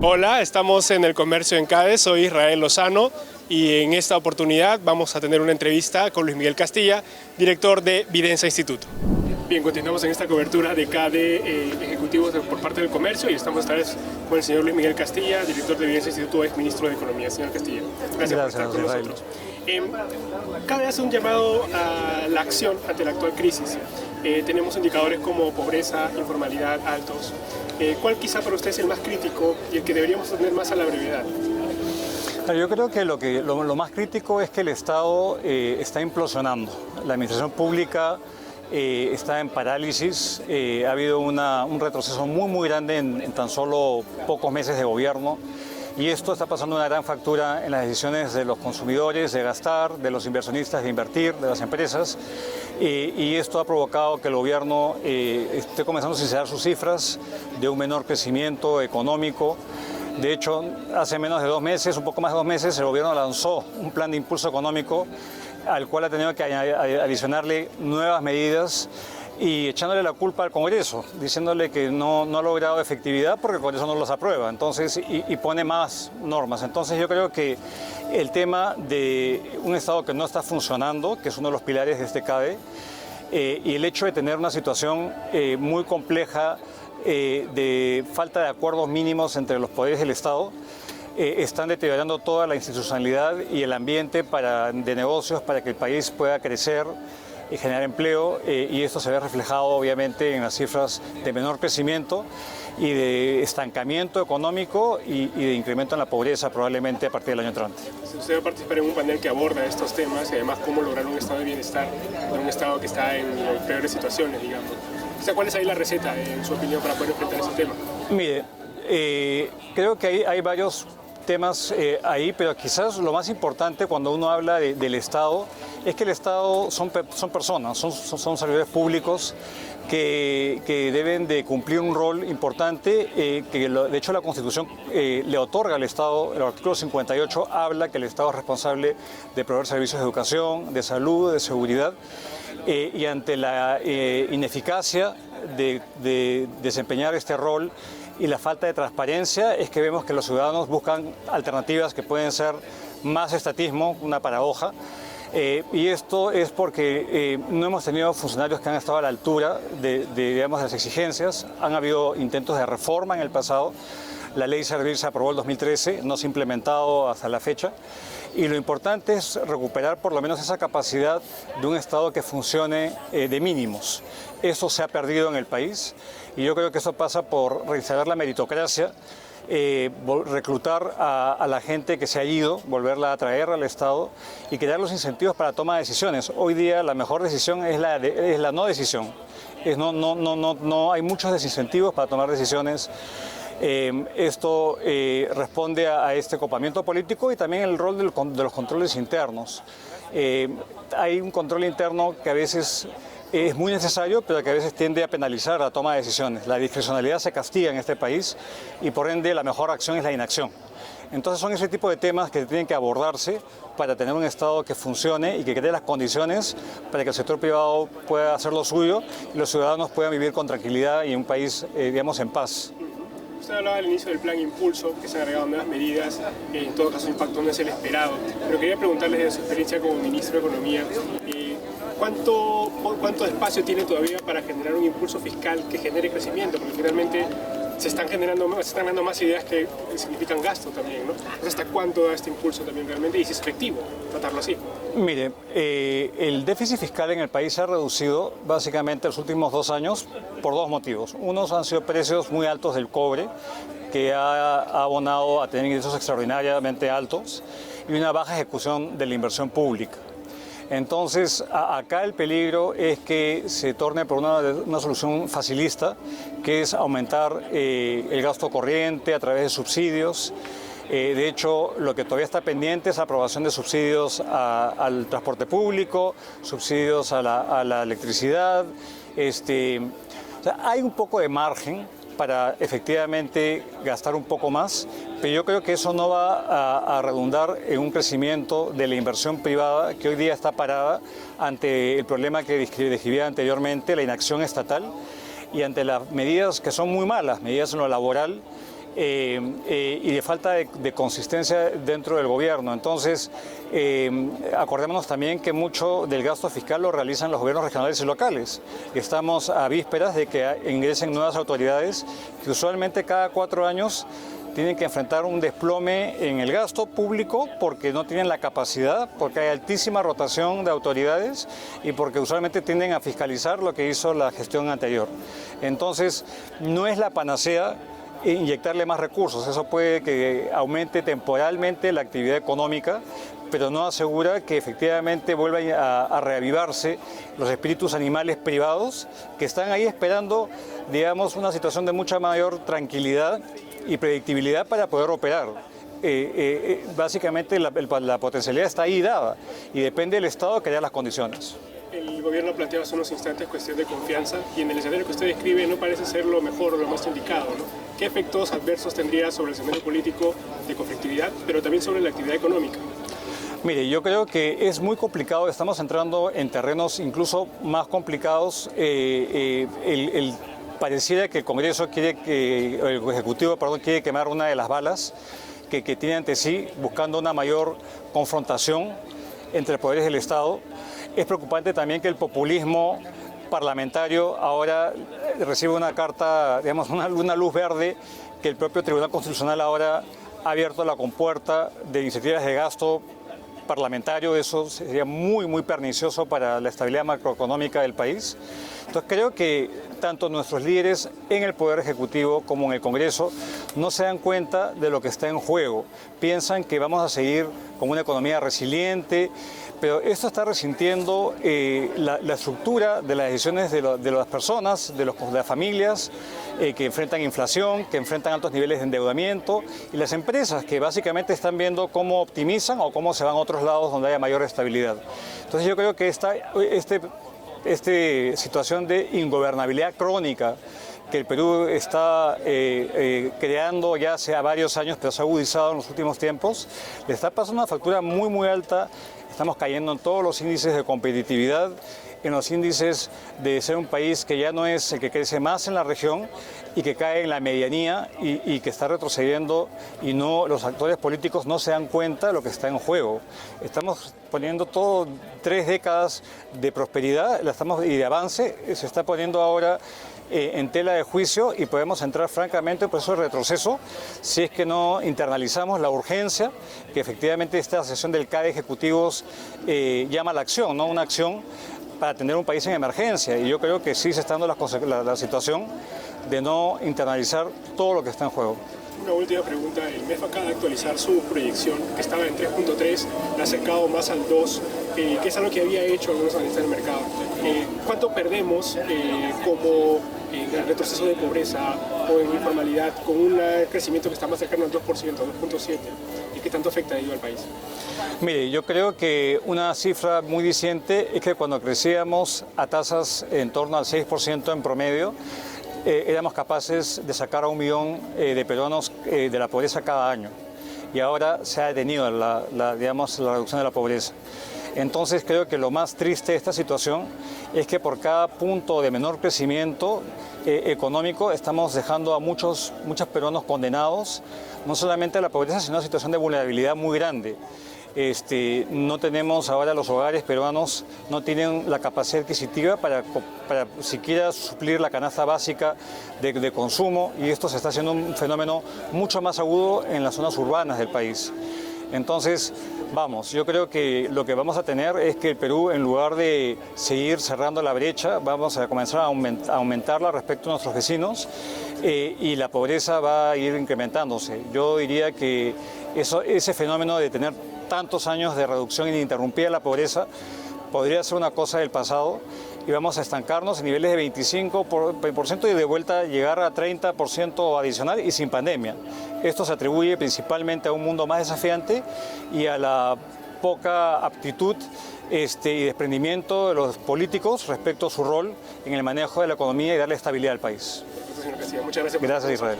Hola, estamos en el comercio en CADE, soy Israel Lozano y en esta oportunidad vamos a tener una entrevista con Luis Miguel Castilla, director de Vidensa Instituto. Bien, continuamos en esta cobertura de CADE ejecutivos por parte del comercio y estamos esta vez con el señor Luis Miguel Castilla, director de Vidensa Instituto, ex ministro de Economía. Señor Castilla, gracias por estar con nosotros. CADE hace un llamado a la acción ante la actual crisis. Tenemos indicadores como pobreza, informalidad altos. ¿Cuál quizá para usted es el más crítico y el que deberíamos tener más a la brevedad? Yo creo que lo más crítico es que el Estado está implosionando. La administración pública está en parálisis. Ha habido un retroceso muy grande en tan solo pocos meses de gobierno. Y esto está pasando una gran factura en las decisiones de los consumidores de gastar, de los inversionistas de invertir, de las empresas. Y esto ha provocado que el gobierno esté comenzando a sincerar sus cifras de un menor crecimiento económico. De hecho, hace menos de 2 meses, un poco más de 2 meses, el gobierno lanzó un plan de impulso económico al cual ha tenido que adicionarle nuevas medidas y echándole la culpa al Congreso, diciéndole que no ha logrado efectividad porque el Congreso no los aprueba, entonces, y pone más normas. Entonces yo creo que el tema de un Estado que no está funcionando, que es uno de los pilares de este CADE, y el hecho de tener una situación muy compleja de falta de acuerdos mínimos entre los poderes del Estado, están deteriorando toda la institucionalidad y el ambiente de negocios para que el país pueda crecer y generar empleo, y esto se ve reflejado obviamente en las cifras de menor crecimiento y de estancamiento económico y de incremento en la pobreza probablemente a partir del año entrante. Usted va a participar en un panel que aborda estos temas y además cómo lograr un estado de bienestar en un estado que está en las peores situaciones, digamos. O sea, ¿cuál es ahí la receta, en su opinión, para poder enfrentar ese tema? Mire, creo que hay varios temas ahí, pero quizás lo más importante cuando uno habla del Estado es que el Estado son personas, son servidores públicos que deben de cumplir un rol importante, de hecho la Constitución le otorga al Estado. El artículo 58 habla que el Estado es responsable de proveer servicios de educación, de salud, de seguridad, y ante la ineficacia de desempeñar este rol y la falta de transparencia es que vemos que los ciudadanos buscan alternativas que pueden ser más estatismo, una paradoja. Y esto es porque no hemos tenido funcionarios que han estado a la altura de las exigencias. Han habido intentos de reforma en el pasado. La ley Servir se aprobó en 2013, no se ha implementado hasta la fecha. Y lo importante es recuperar por lo menos esa capacidad de un Estado que funcione de mínimos. Eso se ha perdido en el país y yo creo que eso pasa por reinstalar la meritocracia, reclutar a la gente que se ha ido, volverla a traer al Estado y crear los incentivos para la toma de decisiones. Hoy día la mejor decisión es la no decisión. No hay muchos desincentivos para tomar decisiones. Esto responde a este copamiento político y también el rol de los controles internos. Hay un control interno que a veces es muy necesario, pero que a veces tiende a penalizar la toma de decisiones. La discrecionalidad se castiga en este país y por ende la mejor acción es la inacción. Entonces son ese tipo de temas que tienen que abordarse para tener un Estado que funcione y que cree las condiciones para que el sector privado pueda hacer lo suyo y los ciudadanos puedan vivir con tranquilidad y en un país, digamos, en paz. Usted hablaba al inicio del plan Impulso, que se han agregado nuevas medidas, en todo caso el impacto no es el esperado, pero quería preguntarles de su experiencia como ministro de Economía, ¿cuánto espacio tiene todavía para generar un impulso fiscal que genere crecimiento? Porque finalmente se están dando más ideas que significan gasto también, ¿no? Entonces, ¿hasta cuánto da este impulso también realmente? Y si es efectivo tratarlo así. Mire, el déficit fiscal en el país se ha reducido básicamente en los últimos 2 años por 2 motivos. Unos han sido precios muy altos del cobre, que ha abonado a tener ingresos extraordinariamente altos, y una baja ejecución de la inversión pública. Entonces, acá el peligro es que se torne por una solución facilista, que es aumentar el gasto corriente a través de subsidios. De hecho, lo que todavía está pendiente es aprobación de subsidios al transporte público, subsidios a la electricidad. O sea, hay un poco de margen para efectivamente gastar un poco más, pero yo creo que eso no va a redundar en un crecimiento de la inversión privada que hoy día está parada ante el problema que describí anteriormente, la inacción estatal, y ante las medidas que son muy malas, medidas en lo laboral, y de falta de consistencia dentro del gobierno. Entonces, acordémonos también que mucho del gasto fiscal lo realizan los gobiernos regionales y locales. Estamos a vísperas de que ingresen nuevas autoridades que usualmente cada 4 años tienen que enfrentar un desplome en el gasto público porque no tienen la capacidad, porque hay altísima rotación de autoridades y porque usualmente tienden a fiscalizar lo que hizo la gestión anterior. Entonces, no es la panacea inyectarle más recursos, eso puede que aumente temporalmente la actividad económica, pero no asegura que efectivamente vuelvan a reavivarse los espíritus animales privados que están ahí esperando, digamos, una situación de mucha mayor tranquilidad y predictibilidad para poder operar. Básicamente la potencialidad está ahí dada y depende del Estado crear las condiciones. El gobierno planteaba hace unos instantes cuestión de confianza y en el escenario que usted describe no parece ser lo mejor o lo más indicado, ¿no? ¿Qué efectos adversos tendría sobre el escenario político de conflictividad, pero también sobre la actividad económica? Mire, yo creo que es muy complicado, estamos entrando en terrenos incluso más complicados. Pareciera que el Congreso el Ejecutivo quiere quemar una de las balas que tiene ante sí, buscando una mayor confrontación entre poderes del Estado. Es preocupante también que el populismo parlamentario ahora recibe una carta, digamos, una luz verde, que el propio Tribunal Constitucional ahora ha abierto la compuerta de iniciativas de gasto parlamentario. Eso sería muy pernicioso para la estabilidad macroeconómica del país. Entonces creo que tanto nuestros líderes en el Poder Ejecutivo como en el Congreso no se dan cuenta de lo que está en juego. Piensan que vamos a seguir con una economía resiliente, pero esto está resintiendo la estructura de las decisiones de las personas, de las familias que enfrentan inflación, que enfrentan altos niveles de endeudamiento, y las empresas que básicamente están viendo cómo optimizan o cómo se van a otros lados donde haya mayor estabilidad. Entonces yo creo que esta situación de ingobernabilidad crónica que el Perú está creando ya hace varios años, pero se ha agudizado en los últimos tiempos, le está pasando una factura muy alta. Estamos cayendo en todos los índices de competitividad, en los índices de ser un país que ya no es el que crece más en la región y que cae en la medianía y que está retrocediendo, y los actores políticos no se dan cuenta de lo que está en juego. Estamos poniendo 3 décadas de prosperidad y de avance, se está poniendo ahora en tela de juicio, y podemos entrar francamente en un proceso de retroceso si es que no internalizamos la urgencia que efectivamente esta sesión del CADE Ejecutivos llama a la acción, ¿no? Una acción para tener un país en emergencia, y yo creo que sí se está dando la situación de no internalizar todo lo que está en juego. Una última pregunta. El MEF acaba de actualizar su proyección, que estaba en 3.3, la ha acercado más al 2, que es algo que había hecho algunos analistas del mercado. ¿Cuánto perdemos como en el retroceso de pobreza o en informalidad con un crecimiento que está más cercano al 2%, 2.7%? ¿Y qué tanto afecta ello al país? Mire, yo creo que una cifra muy diciente es que cuando crecíamos a tasas en torno al 6% en promedio, éramos capaces de sacar a 1 millón de peruanos de la pobreza cada año, y ahora se ha detenido la reducción de la pobreza. Entonces creo que lo más triste de esta situación es que por cada punto de menor crecimiento económico estamos dejando a muchos peruanos condenados, no solamente a la pobreza, sino a una situación de vulnerabilidad muy grande. No tenemos ahora, los hogares peruanos no tienen la capacidad adquisitiva para siquiera suplir la canasta básica de consumo, y esto se está haciendo un fenómeno mucho más agudo en las zonas urbanas del país. Entonces, yo creo que lo que vamos a tener es que el Perú, en lugar de seguir cerrando la brecha, vamos a comenzar a aumentarla respecto a nuestros vecinos, y la pobreza va a ir incrementándose. Yo diría que ese fenómeno de tener tantos años de reducción ininterrumpida de la pobreza podría ser una cosa del pasado, y vamos a estancarnos en niveles de 25% y de vuelta llegar a 30% adicional y sin pandemia. Esto se atribuye principalmente a un mundo más desafiante y a la poca aptitud y desprendimiento de los políticos respecto a su rol en el manejo de la economía y darle estabilidad al país. Señor Castilla, muchas gracias. Gracias, Israel.